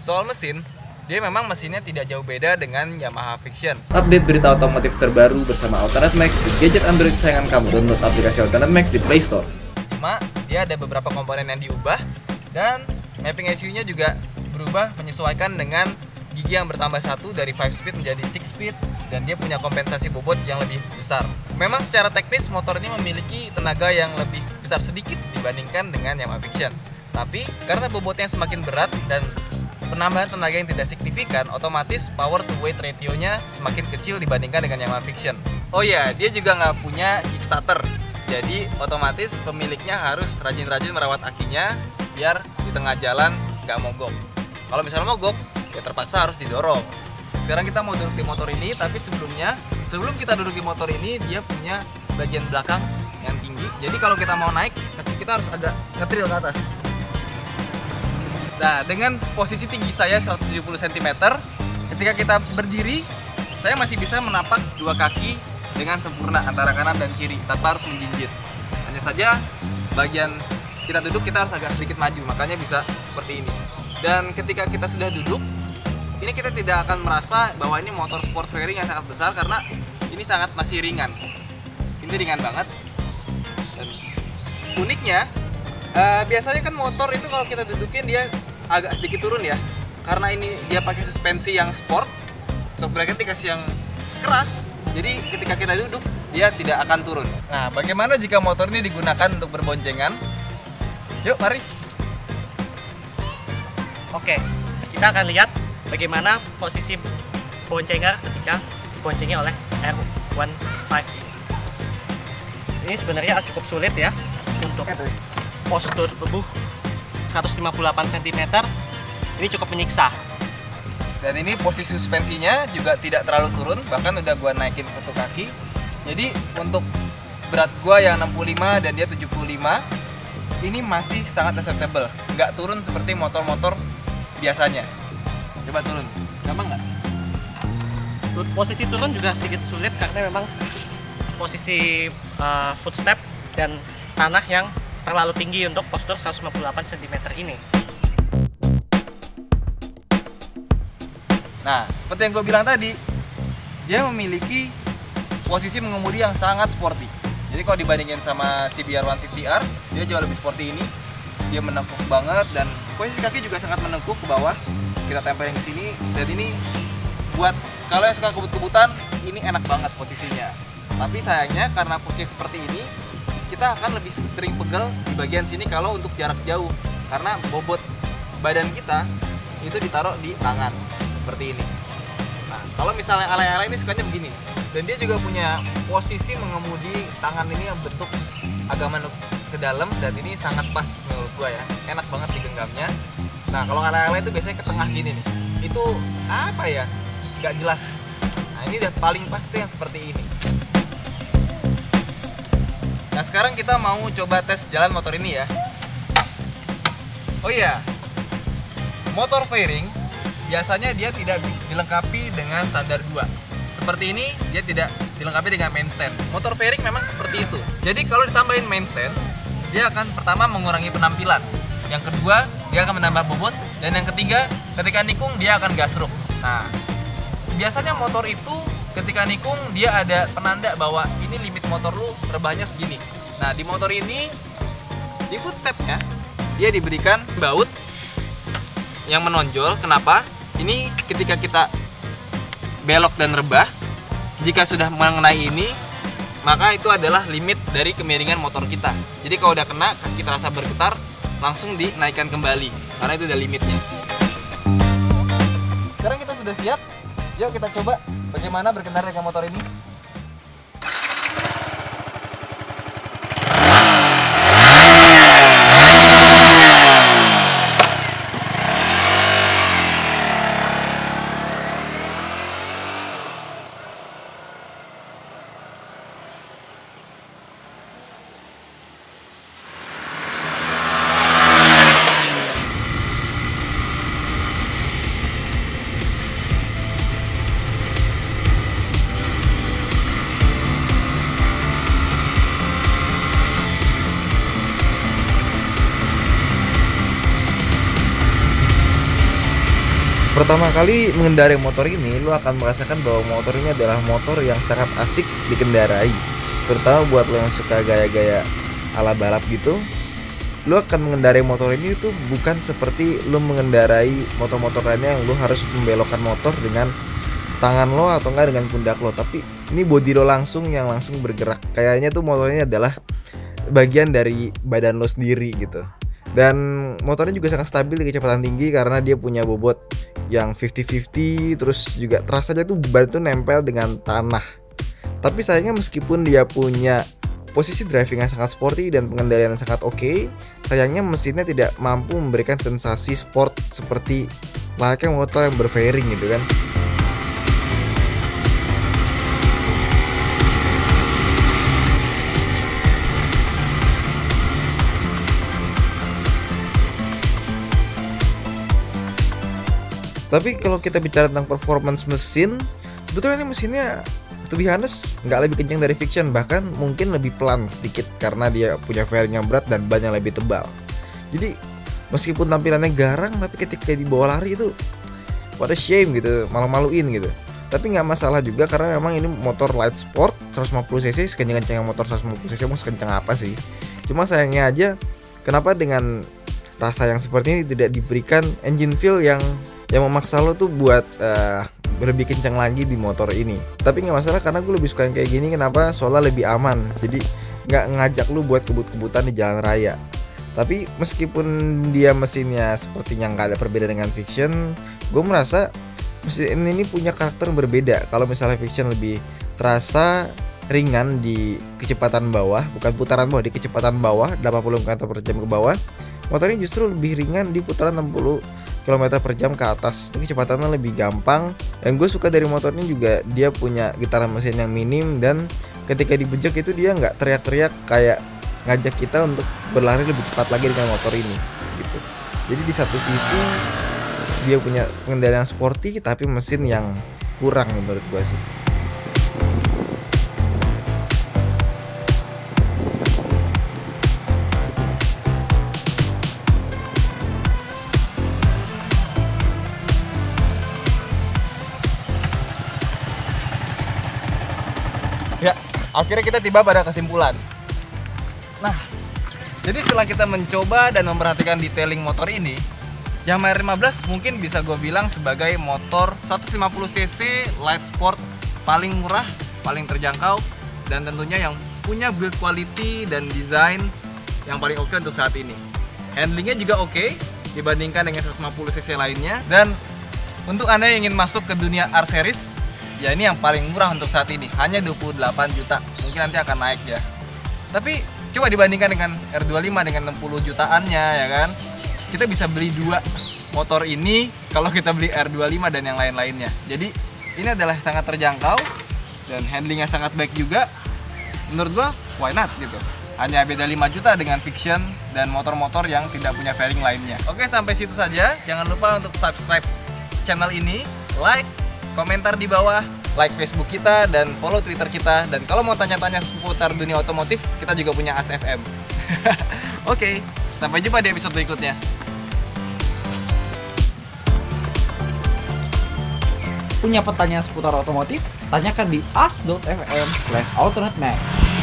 Soal mesin, dia memang mesinnya tidak jauh beda dengan Yamaha Vixion. Update berita otomotif terbaru bersama Autonet Max di gadget Android kesayangan kamu. Download aplikasi Autonet Max di Play Store. Cuma dia ada beberapa komponen yang diubah dan mapping ECU-nya juga berubah menyesuaikan dengan gigi yang bertambah 1 dari 5 speed menjadi 6 speed, dan dia punya kompensasi bobot yang lebih besar. Memang secara teknis motor ini memiliki tenaga yang lebih besar sedikit dibandingkan dengan Yamaha Vixion. Tapi karena bobotnya semakin berat dan penambahan tenaga yang tidak signifikan, otomatis power to weight ratio-nya semakin kecil dibandingkan dengan Yamaha Vixion. Oh iya, dia juga nggak punya kickstarter. Jadi otomatis pemiliknya harus rajin-rajin merawat akinya biar di tengah jalan nggak mogok. Kalau misalnya mogok, ya terpaksa harus didorong. Sekarang kita mau duduk di motor ini, tapi sebelum kita duduk di motor ini, dia punya bagian belakang yang tinggi. Jadi kalau kita mau naik, kaki kita harus agak ngetril ke atas. Nah, dengan posisi tinggi saya 170 cm, ketika kita berdiri, saya masih bisa menapak dua kaki dengan sempurna antara kanan dan kiri tanpa harus menjinjit. Hanya saja bagian kita duduk kita harus agak sedikit maju, makanya bisa seperti ini. Dan ketika kita sudah duduk, ini kita tidak akan merasa bahwa ini motor sport fairing yang sangat besar karena ini masih ringan. Ini ringan banget. Dan uniknya, biasanya kan motor itu kalau kita dudukin dia agak sedikit turun ya. Karena ini dia pakai suspensi yang sport, shock bracket dikasih yang keras. Jadi ketika kita duduk dia tidak akan turun. Nah, bagaimana jika motor ini digunakan untuk berboncengan? Yuk, mari. Oke, kita akan lihat bagaimana posisi boncengan ketika diboncengi oleh R15 ini. Ini sebenarnya cukup sulit ya untuk postur tubuh 158 cm. Ini cukup menyiksa. Dan ini posisi suspensinya juga tidak terlalu turun, bahkan udah gua naikin satu kaki. Jadi untuk berat gua yang 65 dan dia 75, ini masih sangat acceptable. Nggak turun seperti motor-motor biasanya. Coba turun, gampang nggak? Posisi turun juga sedikit sulit karena memang posisi footstep dan tanah yang terlalu tinggi untuk postur 158 cm ini. Nah, seperti yang gue bilang tadi, dia memiliki posisi mengemudi yang sangat sporty. Jadi kalau dibandingin sama CBR 150R, dia jauh lebih sporty ini. Dia menekuk banget dan posisi kaki juga sangat menekuk ke bawah. Kita tempelin ke sini, dan ini buat kalau yang suka kebut-kebutan, ini enak banget posisinya. Tapi sayangnya karena posisi seperti ini, kita akan lebih sering pegel di bagian sini kalau untuk jarak jauh. Karena bobot badan kita itu ditaruh di tangan seperti ini. Nah, kalau misalnya alay-alay ini sukanya begini. Dan dia juga punya posisi mengemudi tangan ini yang bentuk agak menukik ke dalam, dan ini sangat pas menurut gua ya. Enak banget digenggamnya. Nah, kalau alay-alay itu biasanya ke tengah gini nih. Itu apa ya? Gak jelas. Nah, ini udah paling pas tuh yang seperti ini. Nah, sekarang kita mau coba tes jalan motor ini ya. Oh iya, motor fairing biasanya dia tidak dilengkapi dengan standar 2. Seperti ini, dia tidak dilengkapi dengan main stand. Motor fairing memang seperti itu. Jadi kalau ditambahin main stand, dia akan pertama mengurangi penampilan. Yang kedua, dia akan menambah bobot. Dan yang ketiga, ketika nikung dia akan gasruk. Nah, biasanya motor itu ketika nikung dia ada penanda bahwa ini limit motor lu rebahnya segini. Nah, di motor ini di footstepnya dia diberikan baut yang menonjol. Kenapa? Ini ketika kita belok dan rebah, jika sudah mengenai ini, maka itu adalah limit dari kemiringan motor kita. Jadi kalau udah kena, kaki terasa bergetar, langsung dinaikkan kembali karena itu udah limitnya. Sekarang kita sudah siap. Yuk kita coba bagaimana berkendara dengan motor ini. Pertama kali mengendarai motor ini, lo akan merasakan bahwa motor ini adalah motor yang sangat asik dikendarai. Terutama buat lo yang suka gaya-gaya ala balap gitu, lo akan mengendarai motor ini tuh bukan seperti lo mengendarai motor-motor lainnya yang lo harus membelokkan motor dengan tangan lo atau enggak dengan pundak lo. Tapi ini body lo langsung yang langsung bergerak. Kayaknya tuh motornya adalah bagian dari badan lo sendiri gitu. Dan motornya juga sangat stabil di kecepatan tinggi karena dia punya bobot yang 50-50. Terus juga terasa aja tuh ban tuh nempel dengan tanah. Tapi sayangnya meskipun dia punya posisi driving yang sangat sporty dan pengendalian yang sangat oke, sayangnya mesinnya tidak mampu memberikan sensasi sport seperti layaknya motor yang berfairing gitu kan. Tapi kalau kita bicara tentang performance mesin, sebetulnya ini mesinnya to be honest nggak lebih kencang dari Fiction, bahkan mungkin lebih pelan sedikit karena dia punya fairing yang berat dan ban yang lebih tebal. Jadi meskipun tampilannya garang, tapi ketika dibawa lari itu what a shame gitu, malu-maluin gitu. Tapi nggak masalah juga karena memang ini motor light sport 150cc, sekencang-kencangnya motor 150cc mau sekencang apa sih. Cuma sayangnya aja kenapa dengan rasa yang seperti ini tidak diberikan engine feel yang memaksa lo tuh buat lebih kencang lagi di motor ini. Tapi nggak masalah karena gue lebih suka yang kayak gini. Kenapa? Soalnya lebih aman. Jadi nggak ngajak lo buat kebut-kebutan di jalan raya. Tapi meskipun dia mesinnya sepertinya nggak ada perbedaan dengan Fiction, gue merasa mesin ini punya karakter berbeda. Kalau misalnya Fiction lebih terasa ringan di kecepatan bawah, bukan putaran bawah, di kecepatan bawah 80 km/jam ke bawah, motor ini justru lebih ringan di putaran 60 km/jam ke atas. Ini kecepatannya lebih gampang. Yang gue suka dari motor ini juga dia punya getaran mesin yang minim, dan ketika dibejek itu dia nggak teriak-teriak kayak ngajak kita untuk berlari lebih cepat lagi dengan motor ini gitu. Jadi di satu sisi dia punya pengendalian sporty tapi mesin yang kurang menurut gue sih. Ya, akhirnya kita tiba pada kesimpulan. Nah, jadi setelah kita mencoba dan memperhatikan detailing motor ini, Yamaha R15 mungkin bisa gue bilang sebagai motor 150cc light sport paling murah, paling terjangkau, dan tentunya yang punya build quality dan desain yang paling oke untuk saat ini. Handlingnya juga oke dibandingkan dengan 150cc lainnya. Dan untuk Anda yang ingin masuk ke dunia R series, ya ini yang paling murah untuk saat ini, hanya 28 juta. Mungkin nanti akan naik ya. Tapi coba dibandingkan dengan R25 dengan 60 jutaannya ya kan. Kita bisa beli dua motor ini kalau kita beli R25 dan yang lain-lainnya. Jadi ini adalah sangat terjangkau dan handlingnya sangat baik juga. Menurut gua why not gitu. Hanya beda 5 juta dengan Fiction dan motor-motor yang tidak punya fairing lainnya. Oke, sampai situ saja. Jangan lupa untuk subscribe channel ini, like, komentar di bawah, like Facebook kita, dan follow Twitter kita. Dan kalau mau tanya-tanya seputar dunia otomotif, kita juga punya ASFM. Oke, sampai jumpa di episode berikutnya. Punya pertanyaan seputar otomotif? Tanyakan di as.fm/alternatemax.